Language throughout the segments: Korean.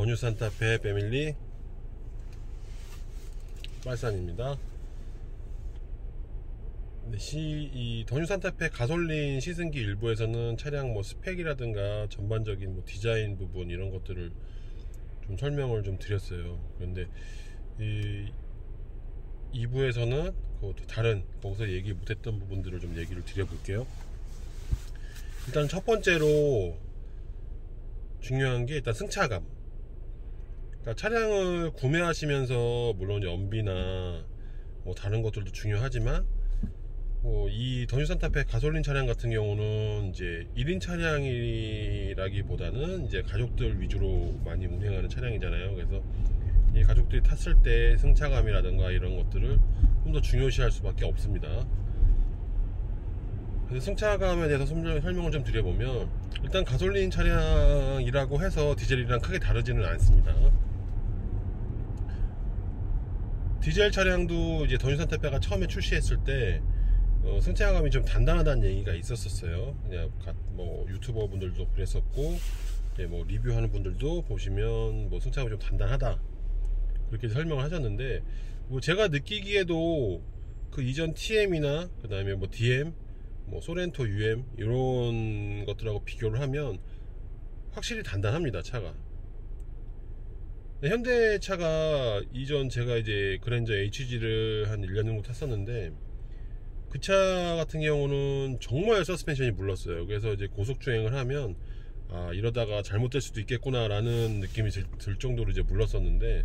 더뉴 산타페 패밀리 말산입니다. 이 더뉴 산타페 가솔린 시승기 일부에서는 차량 스펙이라든가 전반적인 디자인 부분 이런 것들을 좀 설명을 좀 드렸어요. 그런데 이 2부에서는 다른 거기서 얘기 못했던 부분들을 좀 얘기를 드려볼게요. 일단 첫 번째로 중요한 게 일단 승차감. 그러니까 차량을 구매하시면서 물론 연비나 다른 것들도 중요하지만 이 더뉴 산타페 가솔린 차량 같은 경우는 이제 1인 차량이라기보다는 이제 가족들 위주로 많이 운행하는 차량이잖아요. 그래서 이 가족들이 탔을 때 승차감이라든가 이런 것들을 좀 더 중요시할 수밖에 없습니다. 그래서 승차감에 대해서 설명을 좀 드려보면, 일단 가솔린 차량이라고 해서 디젤이랑 크게 다르지는 않습니다. 디젤 차량도 이제 더뉴 산타페가 처음에 출시했을 때 승차감이 좀 단단하다는 얘기가 있었어요. 그냥 유튜버 분들도 그랬었고, 리뷰하는 분들도 보시면 승차감이 좀 단단하다 그렇게 설명을 하셨는데, 제가 느끼기에도 그 이전 TM이나 그 다음에 DM, 소렌토 UM 이런 것들하고 비교를 하면 확실히 단단합니다, 차가. 현대차가 이전 제가 이제 그랜저 HG를 한 1년 정도 탔었는데, 그 차 같은 경우는 정말 서스펜션이 물렀어요. 그래서 이제 고속주행을 하면 이러다가 잘못될 수도 있겠구나 라는 느낌이 들 정도로 이제 물렀었는데,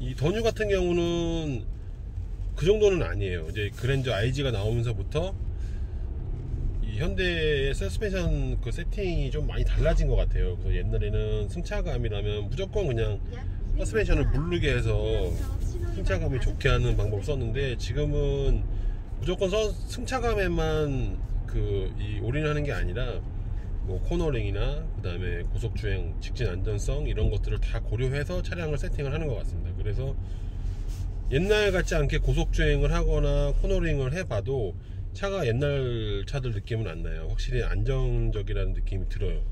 이 더뉴 같은 경우는 그 정도는 아니에요. 이제 그랜저 IG가 나오면서부터 이 현대의 서스펜션 그 세팅이 좀 많이 달라진 것 같아요. 그래서 옛날에는 승차감이라면 무조건 그냥 서스펜션을 무르게 해서 승차감이 좋게 하는 방법을 썼는데, 지금은 무조건 승차감에만 올인하는 게 아니라 코너링이나 그 다음에 고속주행, 직진 안전성 이런 것들을 다 고려해서 차량을 세팅을 하는 것 같습니다. 그래서 옛날 같지 않게 고속주행을 하거나 코너링을 해봐도 차가 옛날 차들 느낌은 안 나요. 확실히 안정적이라는 느낌이 들어요.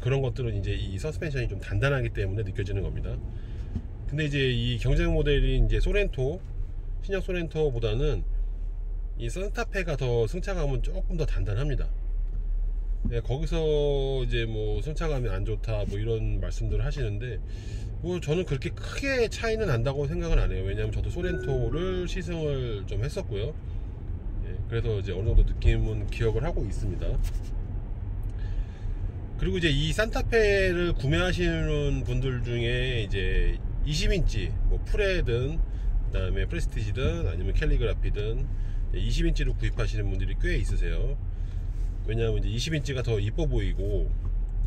그런 것들은 이제 이 서스펜션이 좀 단단하기 때문에 느껴지는 겁니다. 근데 이제 이 경쟁 모델인 이제 소렌토, 신형 소렌토보다는 이 산타페가 더 승차감은 조금 더 단단합니다. 거기서 이제 승차감이 안 좋다 이런 말씀들을 하시는데, 저는 그렇게 크게 차이는 난다고 생각은 안 해요. 왜냐하면 저도 소렌토를 시승을 좀 했었고요. 그래서 이제 어느 정도 느낌은 기억을 하고 있습니다. 그리고 이제 이 산타페를 구매하시는 분들 중에 이제 20인치 프레든, 그 다음에 프레스티지든 아니면 캘리그라피든 20인치로 구입하시는 분들이 꽤 있으세요. 왜냐하면 이제 20인치가 더 이뻐 보이고,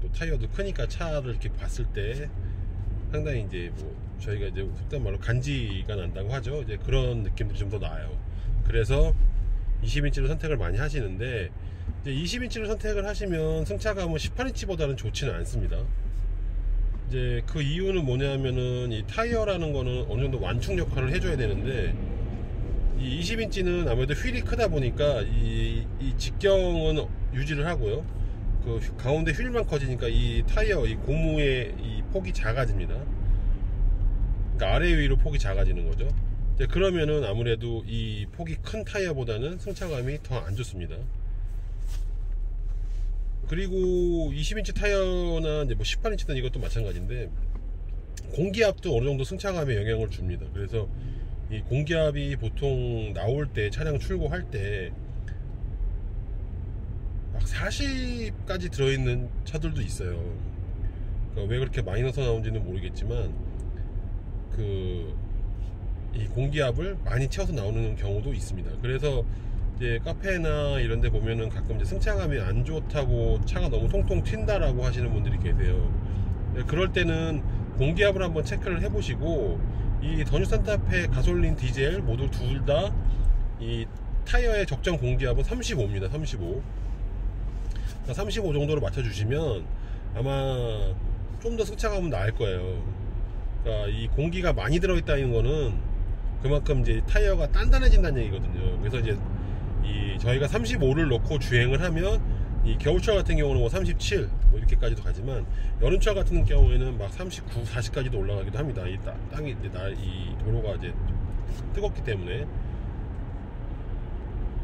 또 타이어도 크니까 차를 이렇게 봤을 때 상당히 이제 저희가 이제 속된 말로 간지가 난다고 하죠. 이제 그런 느낌들이 좀 더 나아요. 그래서 20인치로 선택을 많이 하시는데, 이제 20인치로 선택을 하시면 승차감은 18인치보다는 좋지는 않습니다. 이제 그 이유는 뭐냐면은 이 타이어라는 거는 어느 정도 완충 역할을 해줘야 되는데, 이 20인치는 아무래도 휠이 크다 보니까 이 직경은 유지를 하고요. 그 가운데 휠만 커지니까 이 타이어, 이 고무의 이 폭이 작아집니다. 그러니까 아래 위로 폭이 작아지는 거죠. 그러면은 아무래도 이 폭이 큰 타이어보다는 승차감이 더 안 좋습니다. 그리고 20인치 타이어나 이제 18인치든 이것도 마찬가지인데, 공기압도 어느 정도 승차감에 영향을 줍니다. 그래서 이 공기압이 보통 나올 때, 차량 출고할 때 막 40까지 들어있는 차들도 있어요. 그러니까 왜 그렇게 마이너스 나온지는 모르겠지만, 이 공기압을 많이 채워서 나오는 경우도 있습니다. 그래서 이제 카페나 이런 데 보면은 가끔 이제 승차감이 안 좋다고, 차가 너무 통통 튄다라고 하시는 분들이 계세요. 그럴 때는 공기압을 한번 체크를 해 보시고, 이 더뉴 산타페 가솔린, 디젤 모두 둘 다 이 타이어의 적정 공기압은 35입니다. 35. 35 정도로 맞춰주시면 아마 좀 더 승차감은 나을 거예요. 그러니까 이 공기가 많이 들어있다는 거는 그만큼 이제 타이어가 단단해진다는 얘기거든요. 그래서 이제 저희가 35를 넣고 주행을 하면 이 겨울철 같은 경우는 뭐 37 뭐 이렇게까지도 가지만 여름철 같은 경우에는 막 39, 40까지도 올라가기도 합니다. 이 땅이 이제 이 도로가 이제 뜨겁기 때문에.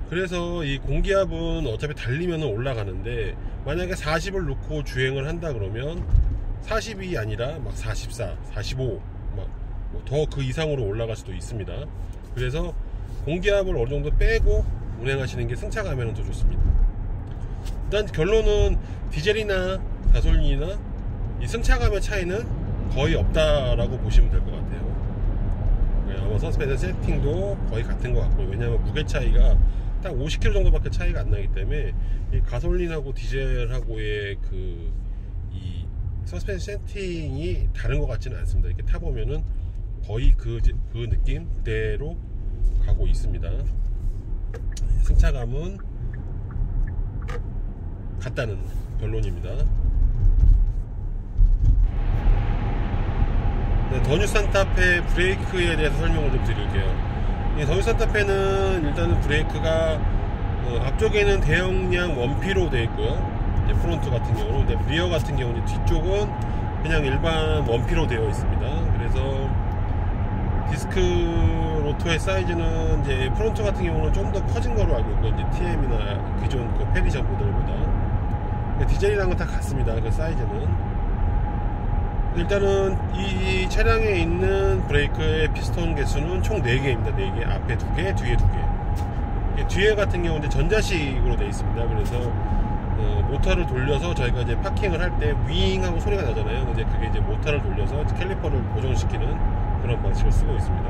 그래서 이 공기압은 어차피 달리면 올라가는데, 만약에 40을 놓고 주행을 한다 그러면 40이 아니라 막 44, 45 막 더 그 이상으로 올라갈 수도 있습니다. 그래서 공기압을 어느 정도 빼고 운행하시는 게 승차감에는 더 좋습니다. 일단 결론은 디젤이나 가솔린이나 이 승차감의 차이는 거의 없다라고 보시면 될 것 같아요. 아마 서스펜션 세팅도 거의 같은 것 같고요. 왜냐하면 무게 차이가 딱 50kg 정도밖에 차이가 안 나기 때문에 이 가솔린하고 디젤하고의 이 서스펜션 세팅이 다른 것 같지는 않습니다. 이렇게 타보면은 거의 그 느낌 그대로 가고 있습니다. 승차감은 같다는 결론입니다. 네, 더 뉴 산타페 브레이크에 대해서 설명을 좀 드릴게요. 이 더 뉴 산타페는 일단은 브레이크가 앞쪽에는 대용량 원피로 되어 있고요. 이제 프론트 같은 경우는, 근데 리어 같은 경우는 뒤쪽은 그냥 일반 원피로 되어 있습니다. 그래서 디스크 로터의 사이즈는 이제 프론트 같은 경우는 좀 더 커진 거로 알고 있고, 이제 TM이나 기존 그 페디션 모델보다. 디젤이랑은 다 같습니다. 그 사이즈는. 일단은 이 차량에 있는 브레이크의 피스톤 개수는 총 4개입니다. 4개. 앞에 2개, 뒤에 2개. 뒤에 같은 경우는 전자식으로 되어 있습니다. 그래서 모터를 돌려서 저희가 이제 파킹을 할 때 윙 하고 소리가 나잖아요. 근데 그게 이제 모터를 돌려서 캘리퍼를 고정시키는 그런 방식을 쓰고 있습니다.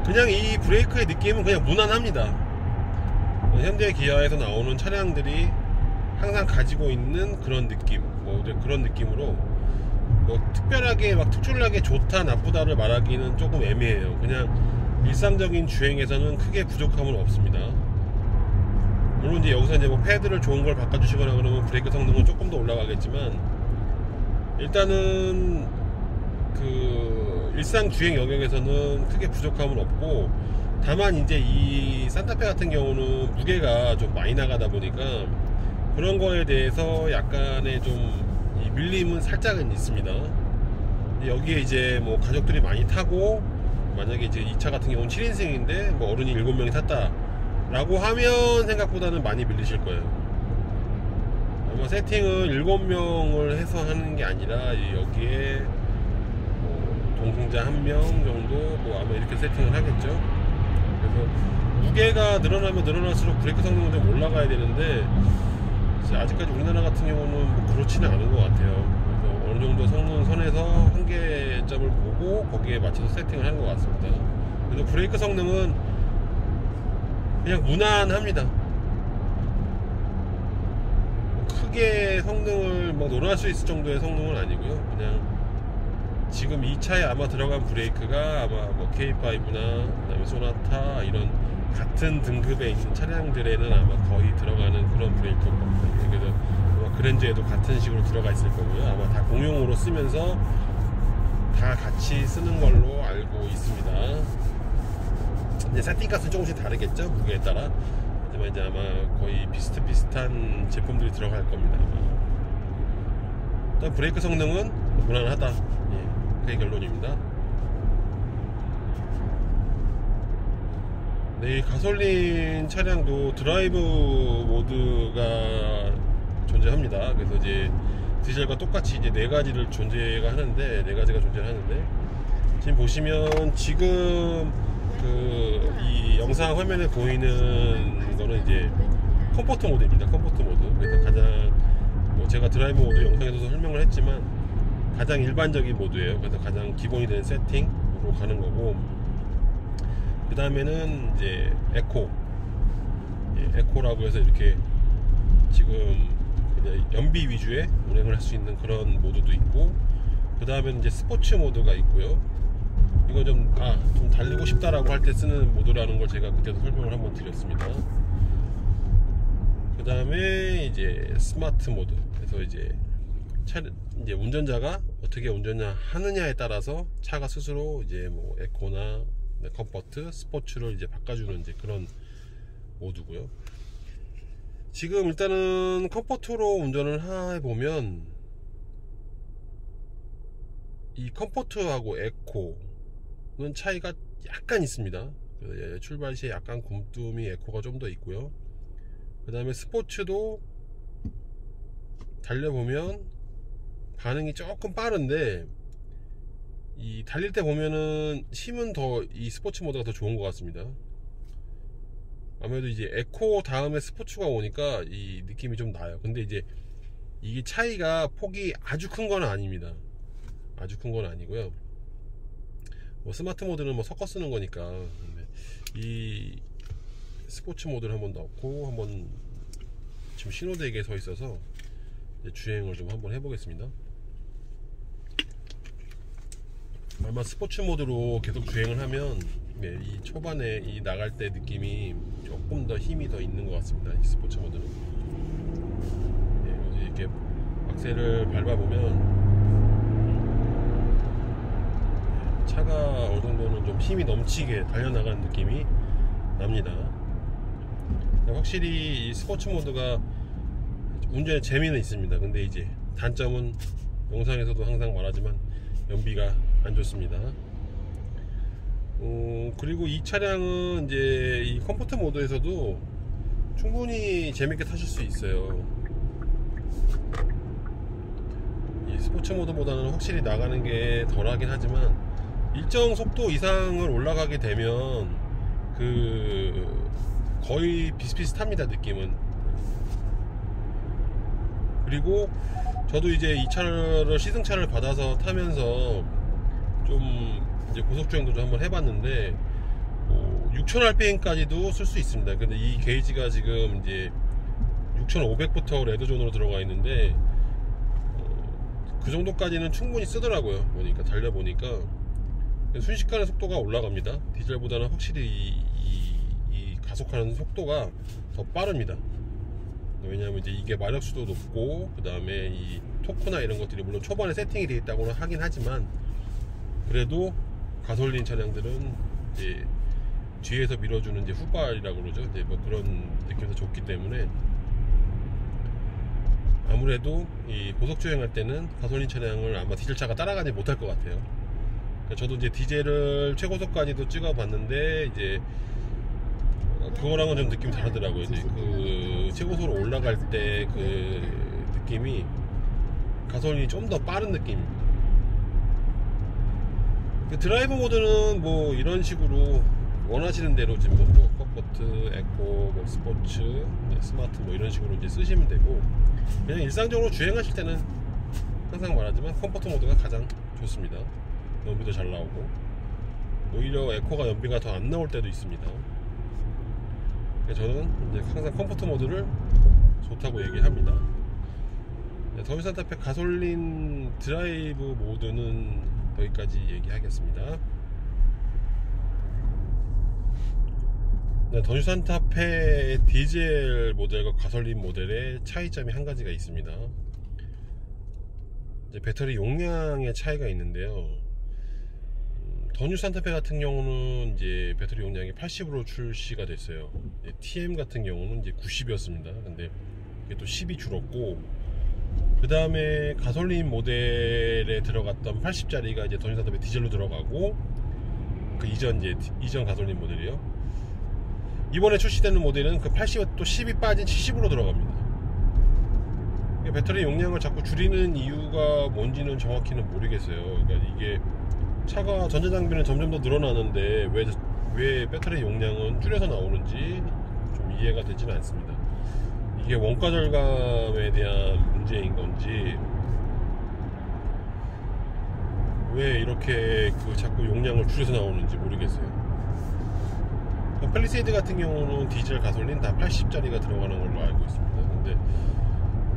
그냥 이 브레이크의 느낌은 그냥 무난합니다. 현대 기아에서 나오는 차량들이 항상 가지고 있는 그런 느낌, 그런 느낌으로 특별하게 막 특출나게 좋다 나쁘다를 말하기는 조금 애매해요. 그냥 일상적인 주행에서는 크게 부족함은 없습니다. 물론 이제 여기서 이제 패드를 좋은 걸 바꿔주시거나 그러면 브레이크 성능은 조금 더 올라가겠지만, 일단은 그 일상 주행 영역에서는 크게 부족함은 없고, 다만 이제 이 산타페 같은 경우는 무게가 좀 많이 나가다 보니까 그런 거에 대해서 약간의 좀 이 밀림은 살짝은 있습니다. 여기에 이제 뭐 가족들이 많이 타고, 만약에 이제 이 차 같은 경우는 7인승인데 뭐 어른이 7명이 탔다 라고 하면 생각보다는 많이 밀리실 거예요. 아마 세팅을 7명을 해서 하는 게 아니라 여기에 뭐 동승자 1명 정도 뭐 아마 이렇게 세팅을 하겠죠. 그래서 무게가 늘어나면 늘어날수록 브레이크 성능은 좀 올라가야 되는데, 아직까지 우리나라 같은 경우는 뭐 그렇지는 않은 것 같아요. 그래서 어느 정도 성능 선에서 한계점을 보고 거기에 맞춰서 세팅을 한 것 같습니다. 그래서 브레이크 성능은 그냥 무난합니다. 크게 성능을 막 놀랄 수 있을 정도의 성능은 아니고요. 그냥 지금 이 차에 아마 들어간 브레이크가 아마 뭐 K5나 그다음에 소나타 이런 같은 등급에 있는 차량들에는 아마 거의 들어가는 그런 브레이크일 겁니다. 그래서 아마 그랜저에도 같은 식으로 들어가 있을 거고요. 아마 다 공용으로 쓰면서 다 같이 쓰는 걸로 알고 있습니다. 이제 세팅값은 조금씩 다르겠죠, 무게에 따라. 하지만 이제 아마 거의 비슷비슷한 제품들이 들어갈 겁니다. 일단 브레이크 성능은 무난하다. 그게 결론입니다. 네, 이 가솔린 차량도 드라이브 모드가 존재합니다. 그래서 이제 디젤과 똑같이 이제 4가지를 존재가 하는데, 4가지가 존재를 하는데, 지금 보시면 지금 이 영상 화면에 보이는 거는 이제 컴포트 모드입니다. 컴포트 모드. 그래서 가장 제가 드라이브 모드 영상에서도 설명을 했지만 가장 일반적인 모드예요. 그래서 가장 기본이 되는 세팅으로 가는 거고, 그 다음에는 이제 에코, 에코라고 해서 이렇게 지금 연비 위주의 운행을 할 수 있는 그런 모드도 있고, 그 다음에는 이제 스포츠 모드가 있고요. 이거 좀 달리고 싶다라고 할 때 쓰는 모드라는 걸 제가 그때도 설명을 한번 드렸습니다. 그 다음에 이제 스마트 모드. 그래서 이제 운전자가 어떻게 운전하느냐에 따라서 차가 스스로 이제 뭐 에코나 컴포트, 스포츠를 이제 바꿔주는 이제 그런 모드고요. 지금 일단은 컴포트로 운전을 해보면 이 컴포트하고 에코는 차이가 약간 있습니다. 출발 시에 약간 굼뜸이 에코가 좀 더 있고요. 그 다음에 스포츠도 달려보면 반응이 조금 빠른데, 이 달릴 때 보면은 힘은 더 이 스포츠 모드가 더 좋은 것 같습니다. 아무래도 이제 에코 다음에 스포츠가 오니까 이 느낌이 좀 나요. 근데 이제 이게 차이가 폭이 아주 큰 건 아닙니다. 아주 큰 건 아니고요. 뭐 스마트 모드는 뭐 섞어 쓰는 거니까. 근데 이 스포츠 모드를 한번 넣고 한번 지금 신호대기에 서 있어서 주행을 좀 한번 해보겠습니다. 아마 스포츠 모드로 계속 주행을 하면 이 초반에 이 나갈 때 느낌이 조금 더 힘이 더 있는 것 같습니다. 이 스포츠 모드는. 이렇게 악셀을 밟아보면 차가 어느 정도는 좀 힘이 넘치게 달려나가는 느낌이 납니다. 확실히 이 스포츠 모드가 운전에 재미는 있습니다. 근데 이제 단점은 영상에서도 항상 말하지만 연비가 안 좋습니다. 그리고 이 차량은 이제 이 컴포트 모드에서도 충분히 재밌게 타실 수 있어요. 이 스포츠 모드보다는 확실히 나가는 게 덜하긴 하지만 일정 속도 이상을 올라가게 되면 거의 비슷비슷합니다, 느낌은. 그리고 저도 이제 이 차를 시승차를 받아서 타면서 좀 이제 고속주행도 좀 한번 해봤는데 6000rpm까지도 쓸 수 있습니다. 근데 이 게이지가 지금 이제 6500부터 레드존으로 들어가 있는데 그 정도까지는 충분히 쓰더라고요. 보니까 달려보니까 순식간에 속도가 올라갑니다. 디젤보다는 확실히 이 가속하는 속도가 더 빠릅니다. 왜냐하면 이제 이게 마력수도 높고 그 다음에 이 토크나 이런 것들이 물론 초반에 세팅이 되어 있다고는 하긴 하지만 그래도 가솔린 차량들은 이제 뒤에서 밀어주는 이제 후발이라고 그러죠. 이제 뭐 그런 느낌도 좋기 때문에 아무래도 이 고속 주행할 때는 가솔린 차량을 아마 디젤차가 따라가지 못할 것 같아요. 그러니까 저도 이제 디젤을 최고속까지도 찍어봤는데 이제 그거랑은 좀 느낌이 다르더라고요. 이제 그 최고속으로 올라갈 때 그 느낌이 가솔린이 좀 더 빠른 느낌입니다. 드라이브 모드는 뭐 이런 식으로 원하시는 대로 지금 뭐 컴포트, 에코, 뭐 스포츠, 스마트 뭐 이런 식으로 이제 쓰시면 되고 그냥 일상적으로 주행하실 때는 항상 말하지만 컴포트 모드가 가장 좋습니다. 연비도 잘 나오고 오히려 에코가 연비가 더 안 나올 때도 있습니다. 저는 이제 항상 컴포트 모드를 좋다고 얘기합니다. 더뉴산타페 가솔린 드라이브 모드는 여기까지 얘기하겠습니다. 더뉴산타페 디젤 모델과 가솔린 모델의 차이점이 한 가지가 있습니다. 이제 배터리 용량의 차이가 있는데요. 더뉴산타페 같은 경우는 이제 배터리 용량이 80으로 출시가 됐어요. TM 같은 경우는 이제 90이었습니다. 근데 이게 또 10이 줄었고, 그 다음에 가솔린 모델에 들어갔던 80짜리가 이제 더뉴산타페 디젤로 들어가고, 그 이전 가솔린 모델이요. 이번에 출시되는 모델은 그 80에 또 10이 빠진 70으로 들어갑니다. 배터리 용량을 자꾸 줄이는 이유가 뭔지는 정확히는 모르겠어요. 그러니까 이게 차가 전자장비는 점점 더 늘어나는데 왜 배터리 용량은 줄여서 나오는지 좀 이해가 되지는 않습니다. 이게 원가 절감에 대한 문제인 건지 왜 이렇게 자꾸 용량을 줄여서 나오는지 모르겠어요. 팰리세이드 같은 경우는 디젤, 가솔린 다 80짜리가 들어가는 걸로 알고 있습니다. 근데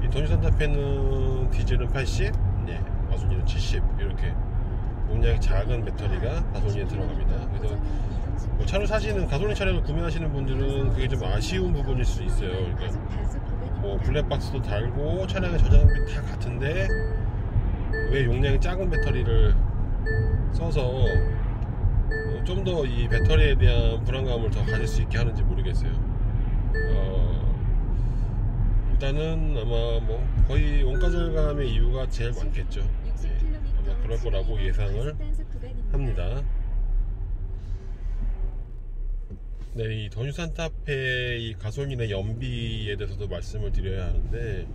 이 더뉴산타페는 디젤은 80, 가솔린은 70 이렇게 용량이 작은 배터리가 가솔린에 들어갑니다. 그래서 뭐 차를 사시는 가솔린 차량을 구매하시는 분들은 그게 좀 아쉬운 부분일 수 있어요. 그러니까 뭐 블랙박스도 달고 차량의 저장비 다 같은데 왜 용량이 작은 배터리를 써서 좀 더 이 배터리에 대한 불안감을 더 가질 수 있게 하는지 모르겠어요. 일단은 아마 뭐 거의 원가 절감의 이유가 제일 많겠죠. 아마 그럴 거라고 예상을 합니다. 네, 이 더뉴 산타페 이 가솔린의 연비에 대해서도 말씀을 드려야 하는데,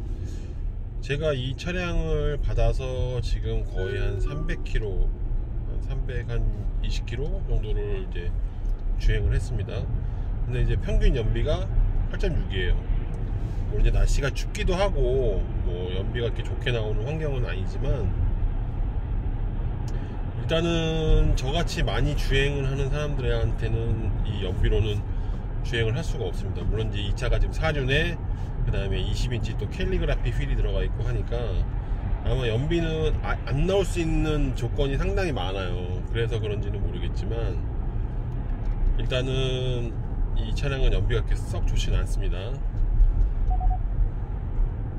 제가 이 차량을 받아서 지금 거의 한 300km, 한 320km 정도를 이제 주행을 했습니다. 근데 이제 평균 연비가 8.6이에요. 뭐 이제 날씨가 춥기도 하고 뭐 연비가 이렇게 좋게 나오는 환경은 아니지만, 일단은 저같이 많이 주행을 하는 사람들한테는 이 연비로는 주행을 할 수가 없습니다. 물론 이제 이 차가 지금 4륜에 그 다음에 20인치 또 캘리그라피 휠이 들어가 있고 하니까 아마 연비는 안 나올 수 있는 조건이 상당히 많아요. 그래서 그런지는 모르겠지만 일단은 이 차량은 연비가 그렇게 썩 좋지는 않습니다.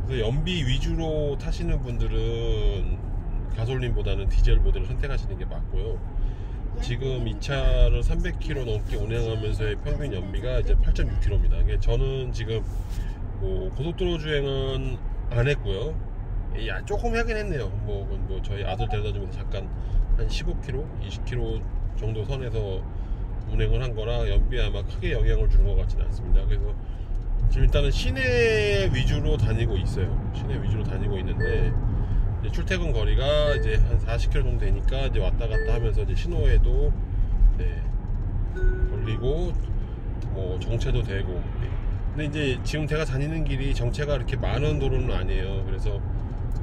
그래서 연비 위주로 타시는 분들은 가솔린보다는 디젤 모델을 선택하시는 게 맞고요. 지금 이 차를 300km 넘게 운행하면서의 평균 연비가 이제 8.6km입니다. 저는 지금 뭐 고속도로 주행은 안 했고요. 조금 하긴 했네요. 뭐 저희 아들 데려다주면서 잠깐 한 15km, 20km 정도 선에서 운행을 한 거라 연비에 아마 크게 영향을 주는 것 같지는 않습니다. 그래서 지금 일단은 시내 위주로 다니고 있어요. 시내 위주로 다니고 있는데, 출퇴근 거리가 이제 한 40km 정도 되니까 이제 왔다 갔다 하면서 이제 신호에도 걸리고 뭐 정체도 되고. 근데 이제 지금 제가 다니는 길이 정체가 이렇게 많은 도로는 아니에요. 그래서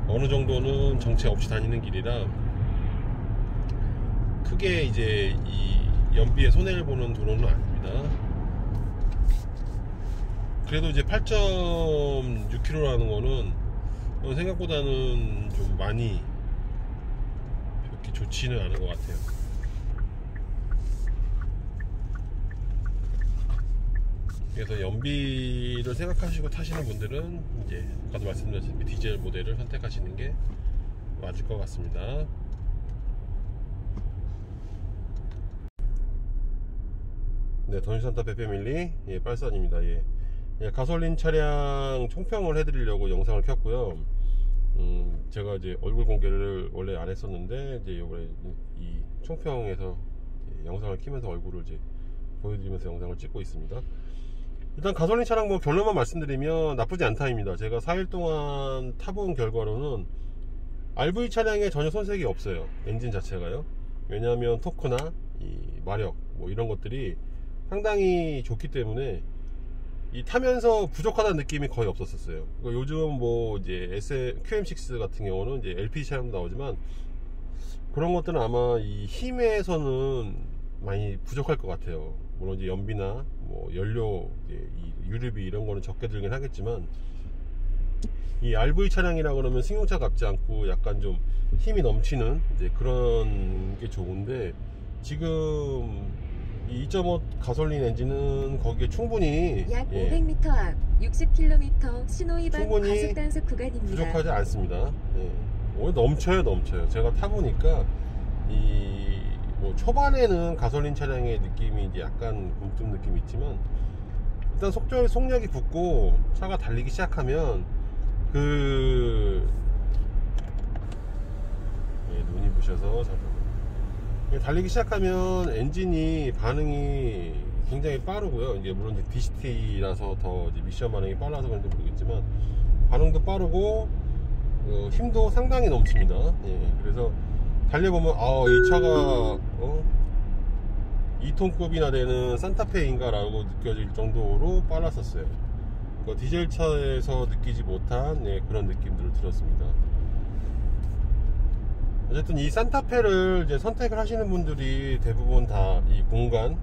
어느 정도는 정체 없이 다니는 길이라 크게 이제 이 연비에 손해를 보는 도로는 아닙니다. 그래도 이제 8.6km라는 거는 생각보다는 좀 많이 그렇게 좋지는 않은 것 같아요. 그래서 연비를 생각하시고 타시는 분들은 이제 아까도 말씀드렸듯이 디젤 모델을 선택하시는 게 맞을 것 같습니다. 네, 더뉴 산타페 패밀리 빨산입니다. 가솔린 차량 총평을 해드리려고 영상을 켰고요. 제가 이제 얼굴 공개를 원래 안 했었는데 이제 이번에 이 총평에서 영상을 키면서 얼굴을 이제 보여드리면서 영상을 찍고 있습니다. 일단 가솔린 차량 뭐 결론만 말씀드리면 나쁘지 않다입니다. 제가 4일 동안 타본 결과로는 RV 차량에 전혀 손색이 없어요. 엔진 자체가요. 왜냐하면 토크나 이 마력 뭐 이런 것들이 상당히 좋기 때문에 이 타면서 부족하다는 느낌이 거의 없었어요. 요즘 뭐 이제 QM6 같은 경우는 이제 LPG 차량도 나오지만 그런 것들은 아마 이 힘에서는 많이 부족할 것 같아요. 물론 이제 연비나 뭐 연료, 이 유류비 이런 거는 적게 들긴 하겠지만, 이 RV 차량이라 그러면 승용차 같지 않고 약간 좀 힘이 넘치는 이제 그런 게 좋은데, 지금 이 2.5 가솔린 엔진은 거기에 충분히 약 500m 앞 60km 신호위반 과속 단속 구간입니다. 부족하지 않습니다. 오히려 넘쳐요. 제가 타보니까 이 뭐 초반에는 가솔린 차량의 느낌이 이제 약간 굼뜬 느낌이 있지만, 일단 속력이 붙고 차가 달리기 시작하면 눈이 부셔서 잠깐만. 달리기 시작하면 엔진이 반응이 굉장히 빠르고요. 이제 물론 이제 DCT라서 더 이제 미션 반응이 빨라서 그런지 모르겠지만 반응도 빠르고 힘도 상당히 넘칩니다. 그래서 달려보면 이 차가 2톤급이나 되는 산타페인가 라고 느껴질 정도로 빨랐었어요. 디젤 차에서 느끼지 못한 그런 느낌들을 들었습니다. 어쨌든 이 산타페를 이제 선택을 하시는 분들이 대부분 다 이 공간,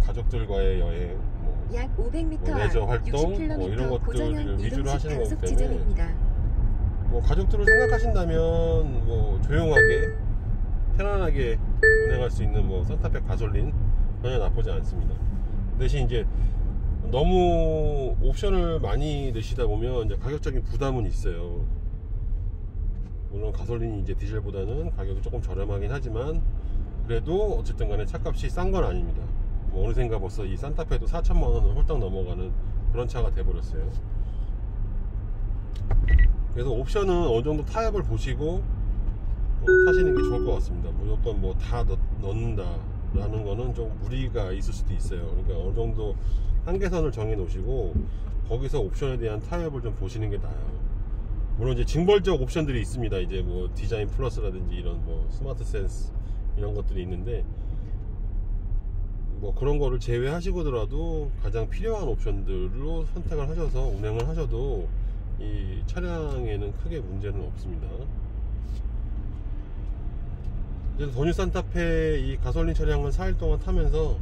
가족들과의 여행, 약 500m 뭐 레저 활동, 뭐 이런 것들을 위주로 하시는 거기 때문에 뭐 가족들을 생각하신다면 뭐 조용하게 편안하게 운행할 수 있는 뭐 산타페 가솔린 전혀 나쁘지 않습니다. 대신 이제 너무 옵션을 많이 넣으시다 보면 이제 가격적인 부담은 있어요. 물론 가솔린이 이제 디젤보다는 가격이 조금 저렴하긴 하지만 그래도 어쨌든 간에 차값이 싼 건 아닙니다. 뭐 어느샌가 벌써 이 산타페도 4천만원을 홀딱 넘어가는 그런 차가 돼버렸어요. 그래서 옵션은 어느 정도 타협을 보시고 타시는 게 좋을 것 같습니다. 무조건 뭐 다 넣는다 라는 거는 좀 무리가 있을 수도 있어요. 그러니까 어느 정도 한계선을 정해 놓으시고 거기서 옵션에 대한 타협을 좀 보시는 게 나아요. 물론 이제 징벌적 옵션들이 있습니다. 이제 뭐 디자인 플러스라든지 이런 뭐 스마트 센스 이런 것들이 있는데, 뭐 그런 거를 제외하시고더라도 가장 필요한 옵션들로 선택을 하셔서 운행을 하셔도 이 차량에는 크게 문제는 없습니다. 그래서 더 뉴 산타페 이 가솔린 차량을 4일 동안 타면서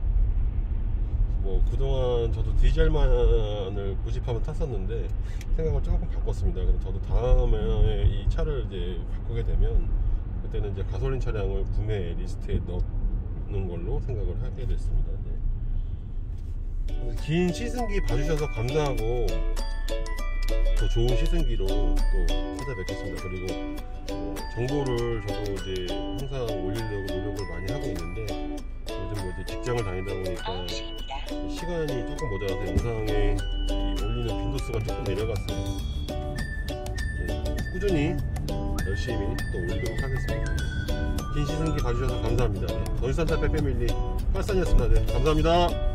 뭐 그동안 저도 디젤만을 고집하면 탔었는데 생각을 조금 바꿨습니다. 그래서 저도 다음에 이 차를 이제 바꾸게 되면 그때는 이제 가솔린 차량을 구매 리스트에 넣는 걸로 생각을 하게 됐습니다. 네. 긴 시승기 봐주셔서 감사하고 더 좋은 시승기로 또 찾아뵙겠습니다. 그리고 정보를 저도 이제 항상 올리려고 노력을 많이 하고 있는데 요즘 뭐 이제 직장을 다니다 보니까 시간이 조금 모자라서 영상에 올리는 빈도수가 조금 내려갔어요. 네, 꾸준히 열심히 또 올리도록 하겠습니다. 긴 시승기 봐주셔서 감사합니다. 더 뉴 산타페 패밀리 팔산이었습니다. 네, 감사합니다.